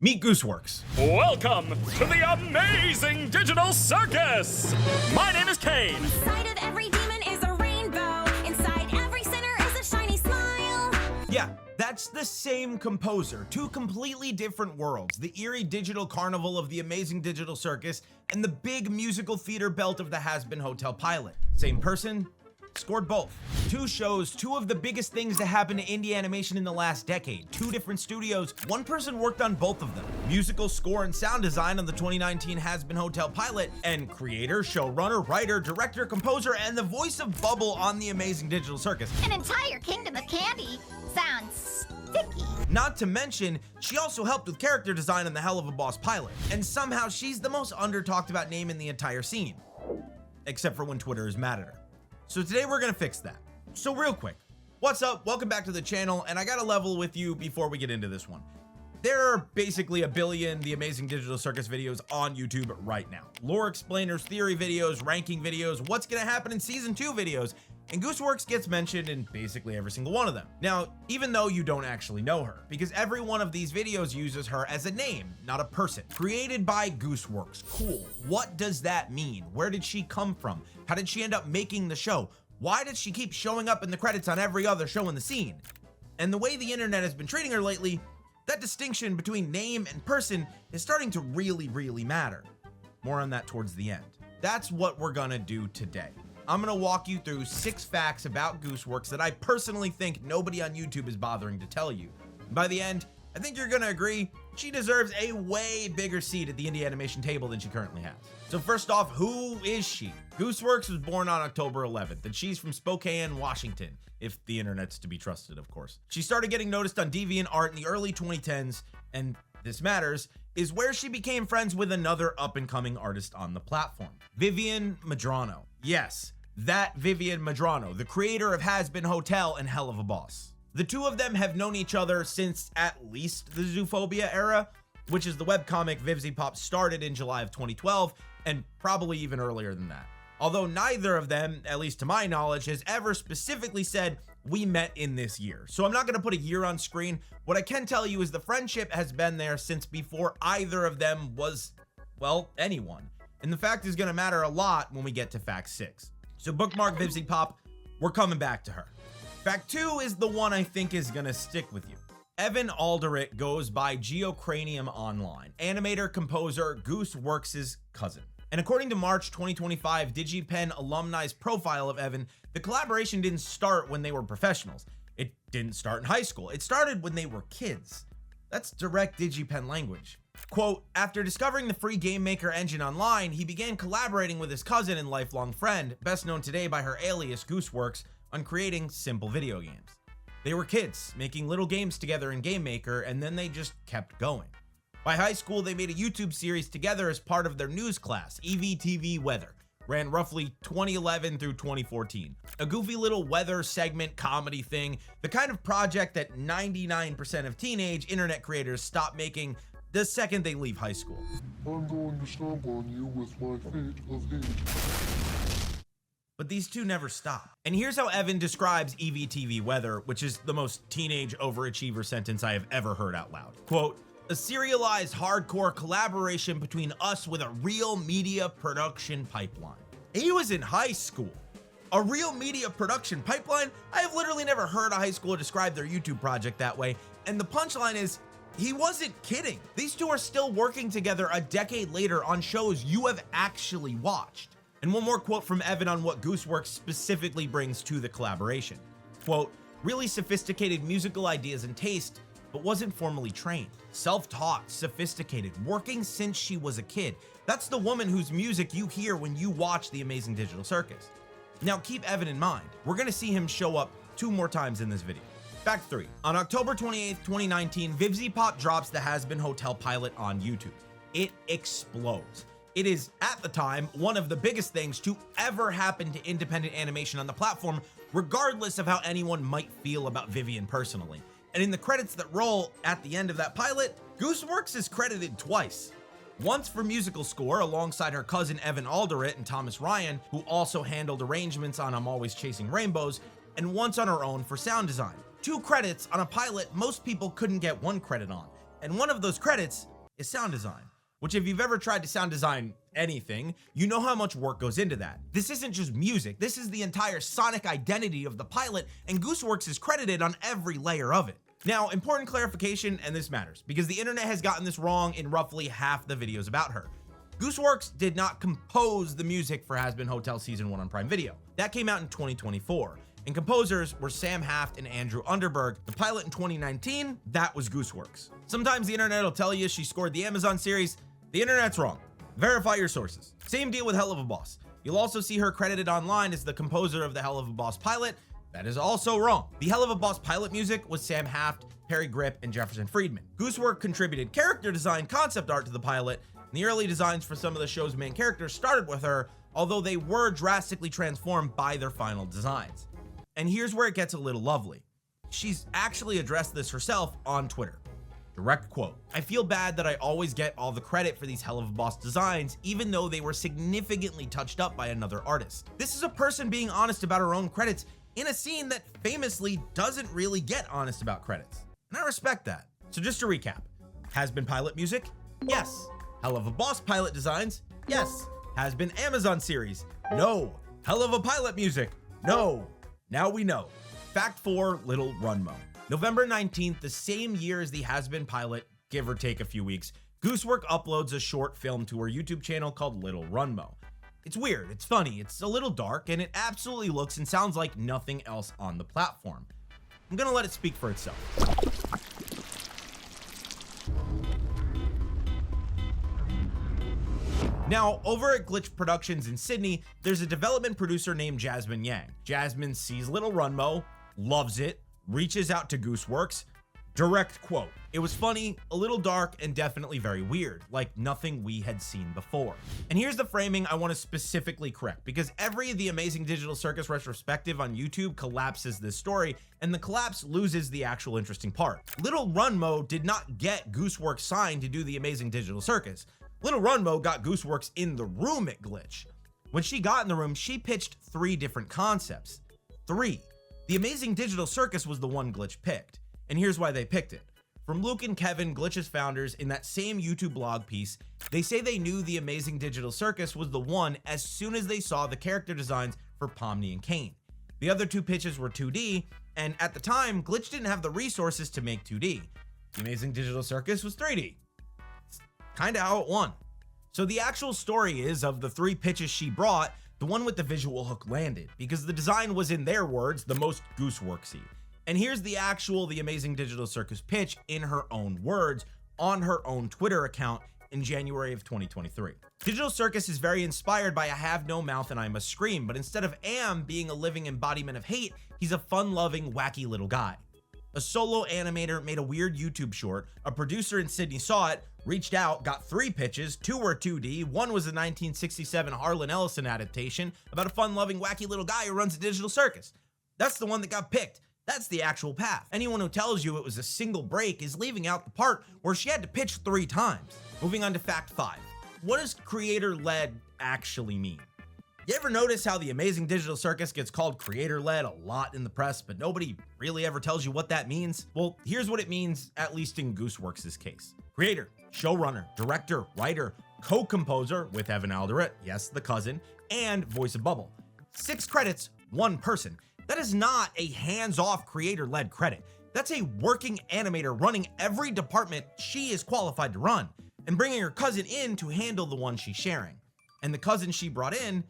Meet Gooseworx. Welcome to the Amazing Digital Circus! My name is Kane. Inside of every demon is a rainbow. Inside every sinner is a shiny smile. Yeah, that's the same composer, two completely different worlds. The eerie digital carnival of the Amazing Digital Circus and the big musical theater belt of the Has-Been Hotel pilot. Same person, scored both. Two shows, two of the biggest things to happen to indie animation in the last decade. Two different studios, one person worked on both of them. Musical score and sound design on the 2019 Has-Been Hotel pilot, and creator, showrunner, writer, director, composer, and the voice of Bubble on the Amazing Digital Circus. An entire kingdom of candy sounds sticky. Not to mention, she also helped with character design on the Hell of a Boss pilot. And somehow she's the most under-talked about name in the entire scene. Except for when Twitter is mad at her. So today we're gonna fix that. So real quick, what's up? Welcome back to the channel, and I gotta level with you before we get into this one. There are basically a billion The Amazing Digital Circus videos on YouTube right now. Lore explainers, theory videos, ranking videos, what's gonna happen in season 2 videos, and Gooseworx gets mentioned in basically every single one of them. Now, even though you don't actually know her, because every one of these videos uses her as a name, not a person. Created by Gooseworx, cool. What does that mean? Where did she come from? How did she end up making the show? Why does she keep showing up in the credits on every other show in the scene? And the way the internet has been treating her lately, that distinction between name and person is starting to really matter. More on that towards the end. That's what we're gonna do today. I'm gonna walk you through 6 facts about Gooseworx that I personally think nobody on YouTube is bothering to tell you. By the end, I think you're gonna agree she deserves a way bigger seat at the indie animation table than she currently has. So first off, who is she? Gooseworx was born on October 11th, and she's from Spokane, Washington, if the internet's to be trusted, of course. She started getting noticed on DeviantArt in the early 2010s, and this matters, is where she became friends with another up-and-coming artist on the platform, Vivian Medrano. Yes, that Vivian Medrano, the creator of Has-Been Hotel and Hell of a Boss. The two of them have known each other since at least the Zootopia era, which is the webcomic Vivziepop started in July of 2012, and probably even earlier than that. Although neither of them, at least to my knowledge, has ever specifically said, we met in this year. So I'm not gonna put a year on screen. What I can tell you is the friendship has been there since before either of them was, well, anyone. And the fact is gonna matter a lot when we get to fact 6. So bookmark Vivziepop, we're coming back to her. Fact 2 is the one I think is gonna stick with you. Evan Alderich goes by Geocranium online, animator, composer, Gooseworx's cousin. And according to March 2025 DigiPen alumni's profile of Evan, the collaboration didn't start when they were professionals. It didn't start in high school. It started when they were kids. That's direct DigiPen language. Quote, after discovering the free game maker engine online, he began collaborating with his cousin and lifelong friend, best known today by her alias Gooseworx, on creating simple video games. They were kids, making little games together in Game Maker, and then they just kept going. By high school, they made a YouTube series together as part of their news class, EVTV Weather. Ran roughly 2011 through 2014. A goofy little weather segment comedy thing, the kind of project that 99% of teenage internet creators stop making the second they leave high school. I'm going to stomp on you with my feet of hate. But these two never stop. And here's how Evan describes EVTV Weather, which is the most teenage overachiever sentence I have ever heard out loud. Quote, a serialized hardcore collaboration between us with a real media production pipeline. He was in high school. A real media production pipeline? I have literally never heard a high schooler describe their YouTube project that way. And the punchline is, he wasn't kidding. These two are still working together a decade later on shows you have actually watched. And one more quote from Evan on what Gooseworx specifically brings to the collaboration. Quote, really sophisticated musical ideas and taste, but wasn't formally trained. Self-taught, sophisticated, working since she was a kid. That's the woman whose music you hear when you watch The Amazing Digital Circus. Now keep Evan in mind. We're gonna see him show up 2 more times in this video. Fact 3. On October 28th, 2019, Vivziepop drops the Has-Been Hotel pilot on YouTube. It explodes. It is, at the time, one of the biggest things to ever happen to independent animation on the platform, regardless of how anyone might feel about Vivian personally. And in the credits that roll at the end of that pilot, Gooseworx is credited twice. Once for musical score alongside her cousin Evan Alderich and Thomas Ryan, who also handled arrangements on I'm Always Chasing Rainbows, and once on her own for sound design. 2 credits on a pilot most people couldn't get 1 credit on, and one of those credits is sound design. Which, if you've ever tried to sound design anything, you know how much work goes into that. This isn't just music, this is the entire sonic identity of the pilot, and Gooseworx is credited on every layer of it. Now, important clarification, and this matters, because the internet has gotten this wrong in roughly half the videos about her. Gooseworx did not compose the music for Has Been Hotel Season 1 on Prime Video. That came out in 2024. And composers were Sam Haft and Andrew Underberg. The pilot in 2019, that was Gooseworx. Sometimes the internet will tell you she scored the Amazon series. The internet's wrong. Verify your sources. Same deal with Hell of a Boss. You'll also see her credited online as the composer of the Hell of a Boss pilot. That is also wrong. The Hell of a Boss pilot music was Sam Haft, Perry Grip, and Jefferson Friedman. Gooseworx contributed character design concept art to the pilot, and the early designs for some of the show's main characters started with her, although they were drastically transformed by their final designs. And here's where it gets a little lovely. She's actually addressed this herself on Twitter. Direct quote, "I feel bad that I always get all the credit for these Hell of a Boss designs, even though they were significantly touched up by another artist. This is a person being honest about her own credits in a scene that famously doesn't really get honest about credits. And I respect that." So just to recap, Has Been pilot music? Yes. Hell of a Boss pilot designs? Yes. Has Been Amazon series? No. Hell of a pilot music? No. Now we know. Fact 4, Little Runmo. November 19th, the same year as the Has Been pilot, give or take a few weeks, Gooseworx uploads a short film to her YouTube channel called Little Runmo. It's weird, it's funny, it's a little dark, and it absolutely looks and sounds like nothing else on the platform. I'm gonna let it speak for itself. Now, over at Glitch Productions in Sydney, there's a development producer named Jasmine Yang. Jasmine sees Little Runmo, loves it, reaches out to Gooseworx. Direct quote, "It was funny, a little dark, and definitely very weird, like nothing we had seen before." And here's the framing I want to specifically correct, because every The Amazing Digital Circus retrospective on YouTube collapses this story, and the collapse loses the actual interesting part. Little Runmo did not get Gooseworx signed to do The Amazing Digital Circus. Little Runmo got Gooseworx in the room at Glitch. When she got in the room, she pitched 3 different concepts. 3. The Amazing Digital Circus was the one Glitch picked, and here's why they picked it. From Luke and Kevin, Glitch's founders, in that same YouTube blog piece, they say they knew the Amazing Digital Circus was the one as soon as they saw the character designs for Pomni and Kane. The other 2 pitches were 2D, and at the time, Glitch didn't have the resources to make 2D. The Amazing Digital Circus was 3D. It's kinda how it won. So the actual story is, of the 3 pitches she brought, the one with the visual hook landed, because the design was, in their words, the most Gooseworxy. And here's the actual The Amazing Digital Circus pitch in her own words on her own Twitter account in January of 2023. Digital Circus is very inspired by I Have No Mouth and I Must Scream, but instead of Am being a living embodiment of hate, he's a fun-loving, wacky little guy. A solo animator made a weird YouTube short, a producer in Sydney saw it, reached out, got 3 pitches, 2 were 2D, 1 was a 1967 Harlan Ellison adaptation about a fun-loving, wacky little guy who runs a digital circus. That's the one that got picked. That's the actual path. Anyone who tells you it was a single break is leaving out the part where she had to pitch 3 times. Moving on to fact 5. What does creator-led actually mean? You ever notice how the Amazing Digital Circus gets called creator-led a lot in the press, but nobody really ever tells you what that means? Well, here's what it means, at least in Gooseworx's case. Creator, showrunner, director, writer, co-composer with Evan Alderett, yes, the cousin, and voice of Bubble. 6 credits, 1 person. That is not a hands-off creator-led credit. That's a working animator running every department she is qualified to run, and bringing her cousin in to handle the one she's sharing. And the cousin she brought in,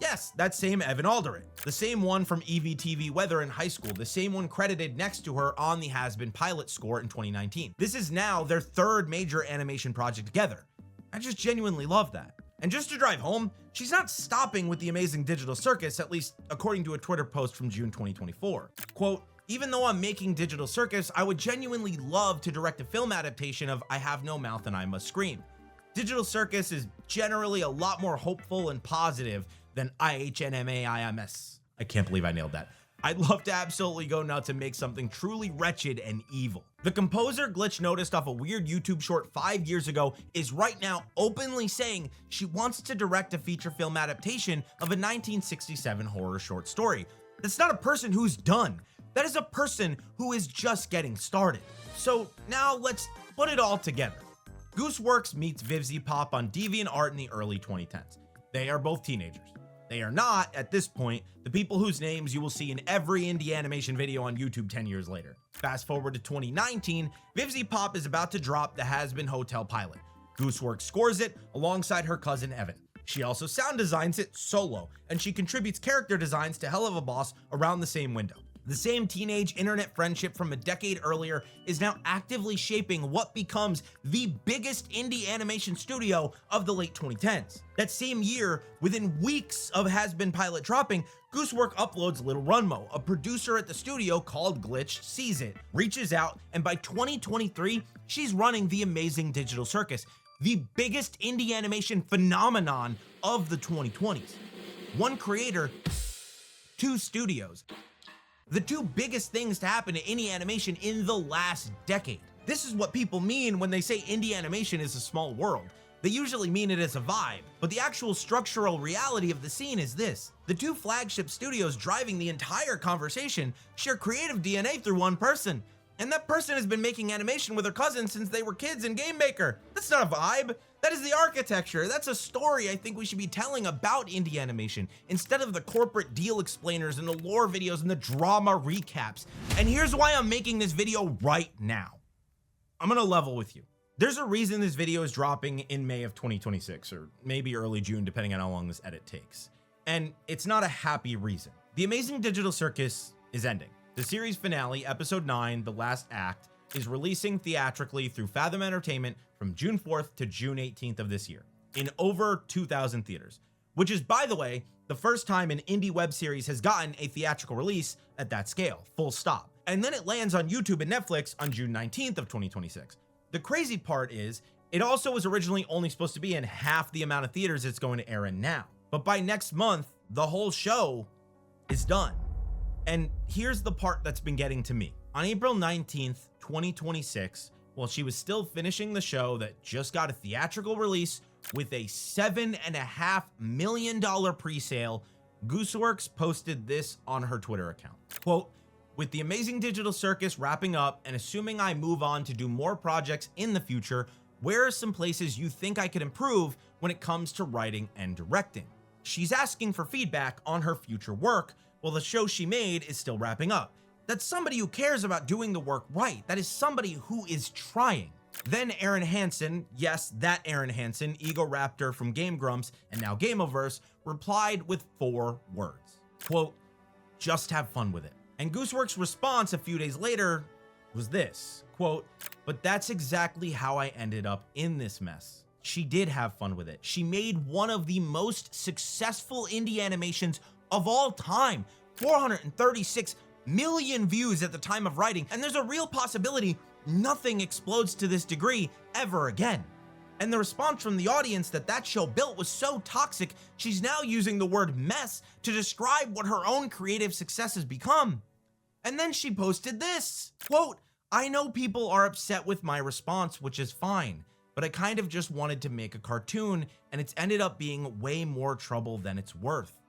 yes, that same Evan Alderett, the same one from EVTV Weather in high school, the same one credited next to her on the Has Been pilot score in 2019. This is now their 3rd major animation project together. I just genuinely love that. And just to drive home, she's not stopping with the Amazing Digital Circus, at least according to a Twitter post from June 2024. Quote, "Even though I'm making Digital Circus, I would genuinely love to direct a film adaptation of I Have No Mouth and I Must Scream. Digital Circus is generally a lot more hopeful and positive than IHNMAIMS. I can't believe I nailed that. I'd love to absolutely go nuts and make something truly wretched and evil." The composer Glitch noticed off a weird YouTube short 5 years ago is right now openly saying she wants to direct a feature film adaptation of a 1967 horror short story. That's not a person who's done. That is a person who is just getting started. So now let's put it all together. Gooseworx meets Vivziepop on DeviantArt in the early 2010s. They are both teenagers. They are not, at this point, the people whose names you will see in every indie animation video on YouTube 10 years later. Fast forward to 2019, Vivziepop is about to drop the Has-Been Hotel pilot. Gooseworx scores it alongside her cousin Evan. She also sound designs it solo, and she contributes character designs to Hell of a Boss around the same window. The same teenage internet friendship from a decade earlier is now actively shaping what becomes the biggest indie animation studio of the late 2010s. That same year, within weeks of Has-Been pilot dropping, Gooseworx uploads Little Runmo. A producer at the studio called Glitch sees it, reaches out, and by 2023, she's running the Amazing Digital Circus, the biggest indie animation phenomenon of the 2020s. One creator, two studios. The two biggest things to happen to indie animation in the last decade. This is what people mean when they say indie animation is a small world. They usually mean it as a vibe, but the actual structural reality of the scene is this. The two flagship studios driving the entire conversation share creative DNA through one person. And that person has been making animation with her cousin since they were kids in Game Maker. That's not a vibe. That is the architecture. That's a story I think we should be telling about indie animation instead of the corporate deal explainers and the lore videos and the drama recaps. And here's why I'm making this video right now. I'm gonna level with you. There's a reason this video is dropping in May of 2026, or maybe early June, depending on how long this edit takes. And it's not a happy reason. The Amazing Digital Circus is ending. The series finale, episode 9, the last act, is releasing theatrically through Fathom Entertainment from June 4th to June 18th of this year in over 2,000 theaters, which is, by the way, the first time an indie web series has gotten a theatrical release at that scale, full stop. And then it lands on YouTube and Netflix on June 19th of 2026. The crazy part is, it also was originally only supposed to be in half the amount of theaters it's going to air in now. But by next month, the whole show is done. And here's the part that's been getting to me. On April 19th, 2026, while she was still finishing the show that just got a theatrical release with a $7.5 million pre-sale, Gooseworx posted this on her Twitter account. Quote, "With the Amazing Digital Circus wrapping up and assuming I move on to do more projects in the future, where are some places you think I could improve when it comes to writing and directing?" She's asking for feedback on her future work, while the show she made is still wrapping up. That's somebody who cares about doing the work right. That is somebody who is trying. Then Aaron Hansen, yes, that Aaron Hansen, Ego Raptor from Game Grumps and now Gameoverse, replied with 4 words. Quote, "Just have fun with it." And Gooseworx's response a few days later was this, quote, "But that's exactly how I ended up in this mess." She did have fun with it. She made one of the most successful indie animations of all time, 436 million views at the time of writing, and there's a real possibility nothing explodes to this degree ever again. And the response from the audience that show built was so toxic, she's now using the word mess to describe what her own creative success has become. And then she posted this, quote, "I know people are upset with my response, which is fine, but I kind of just wanted to make a cartoon, and it's ended up being way more trouble than it's worth.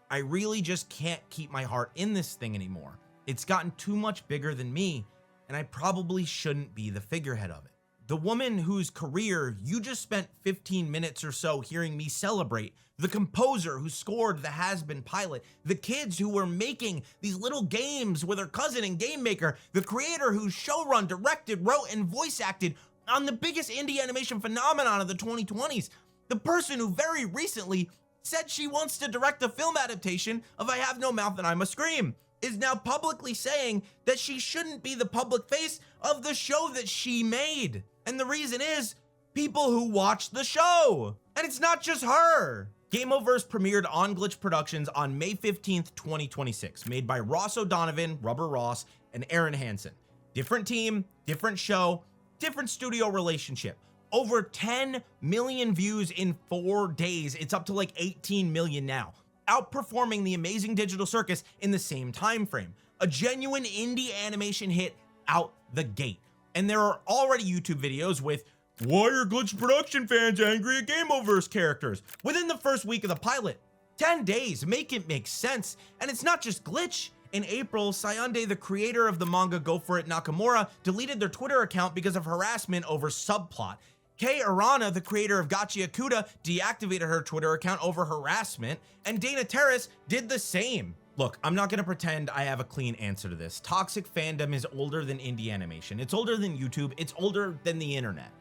I really just can't keep my heart in this thing anymore. It's gotten too much bigger than me, and I probably shouldn't be the figurehead of it." The woman whose career you just spent 15 minutes or so hearing me celebrate, the composer who scored the Has-Been pilot, the kids who were making these little games with her cousin in Game Maker, the creator who showrun, directed, wrote, and voice acted on the biggest indie animation phenomenon of the 2020s, the person who very recently said she wants to direct a film adaptation of I Have No Mouth and I Must Scream, is now publicly saying that she shouldn't be the public face of the show that she made. And the reason is people who watch the show. And it's not just her. Gameoverse premiered on Glitch Productions on May 15th, 2026, made by Ross O'Donovan, Rubber Ross, and Aaron Hansen. Different team, different show, different studio relationship. Over 10 million views in 4 days. It's up to like 18 million now, outperforming the Amazing Digital Circus in the same time frame. A genuine indie animation hit out the gate. And there are already YouTube videos with "Why are Glitch Production fans angry at Gameoverse characters?" within the first week of the pilot. 10 days, make it make sense. And it's not just Glitch. In April, Sayande, the creator of the manga Go For It Nakamura, deleted their Twitter account because of harassment over subplot. Kei Arana, the creator of Gachi Akuda, deactivated her Twitter account over harassment, and Dana Terrace did the same. Look, I'm not gonna pretend I have a clean answer to this. Toxic fandom is older than indie animation. It's older than YouTube. It's older than the internet.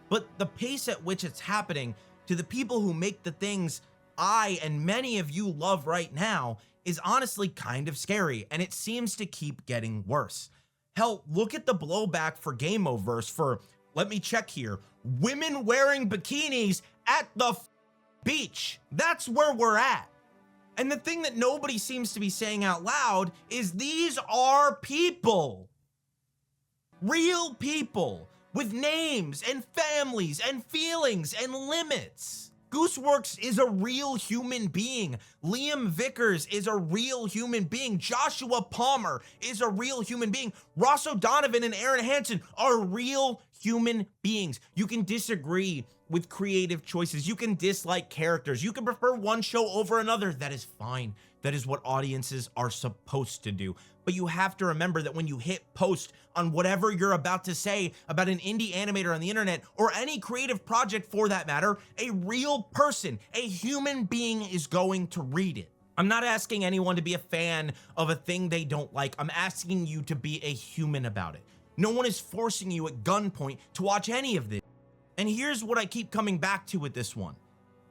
But the pace at which it's happening to the people who make the things I and many of you love right now is honestly kind of scary, and it seems to keep getting worse. Hell, look at the blowback for Gameoverse for, let me check here, women wearing bikinis at the beach. That's where we're at. And the thing that nobody seems to be saying out loud is these are people. Real people with names and families and feelings and limits. Gooseworx is a real human being. Liam Vickers is a real human being. Joshua Palmer is a real human being. Ross O'Donovan and Aaron Hansen are real human beings. You can disagree with creative choices. You can dislike characters. You can prefer one show over another. That is fine. That is what audiences are supposed to do. But you have to remember that when you hit post on whatever you're about to say about an indie animator on the internet, or any creative project for that matter, a real person, a human being is going to read it. I'm not asking anyone to be a fan of a thing they don't like. I'm asking you to be a human about it. No one is forcing you at gunpoint to watch any of this. And here's what I keep coming back to with this one.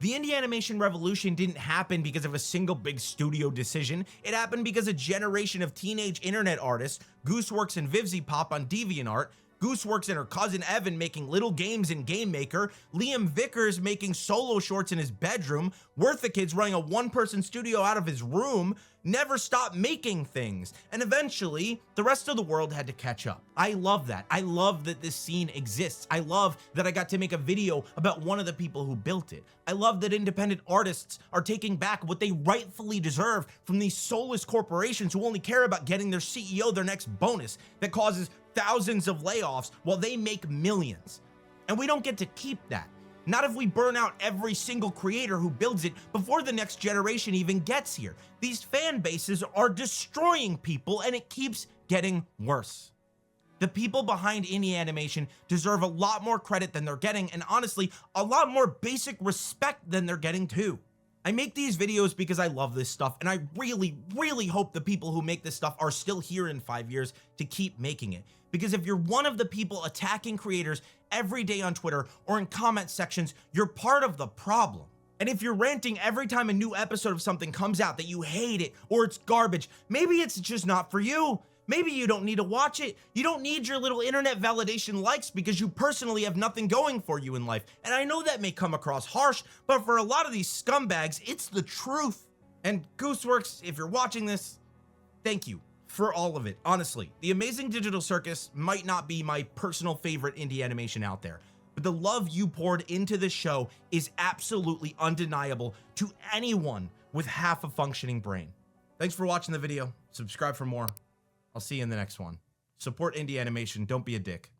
The indie animation revolution didn't happen because of a single big studio decision. It happened because a generation of teenage internet artists, Gooseworx and Vivziepop on DeviantArt, Gooseworx and her cousin Evan making little games in Game Maker, Liam Vickers making solo shorts in his bedroom, Worth Kids running a one-person studio out of his room, never stopped making things, and eventually the rest of the world had to catch up. I love that. I love that this scene exists. I love that I got to make a video about one of the people who built it. I love that independent artists are taking back what they rightfully deserve from these soulless corporations who only care about getting their CEO their next bonus that causes thousands of layoffs while they make millions. And we don't get to keep that. Not if we burn out every single creator who builds it before the next generation even gets here. These fan bases are destroying people, and it keeps getting worse. The people behind indie animation deserve a lot more credit than they're getting, and honestly, a lot more basic respect than they're getting too. I make these videos because I love this stuff, and I really, really hope the people who make this stuff are still here in 5 years to keep making it. Because if you're one of the people attacking creators every day on Twitter or in comment sections, you're part of the problem. And if you're ranting every time a new episode of something comes out that you hate it or it's garbage, maybe it's just not for you. Maybe you don't need to watch it. You don't need your little internet validation likes because you personally have nothing going for you in life. And I know that may come across harsh, but for a lot of these scumbags, it's the truth. And Gooseworx, if you're watching this, thank you for all of it. Honestly, the Amazing Digital Circus might not be my personal favorite indie animation out there, but the love you poured into this show is absolutely undeniable to anyone with half a functioning brain. Thanks for watching the video. Subscribe for more. I'll see you in the next one. Support indie animation. Don't be a dick.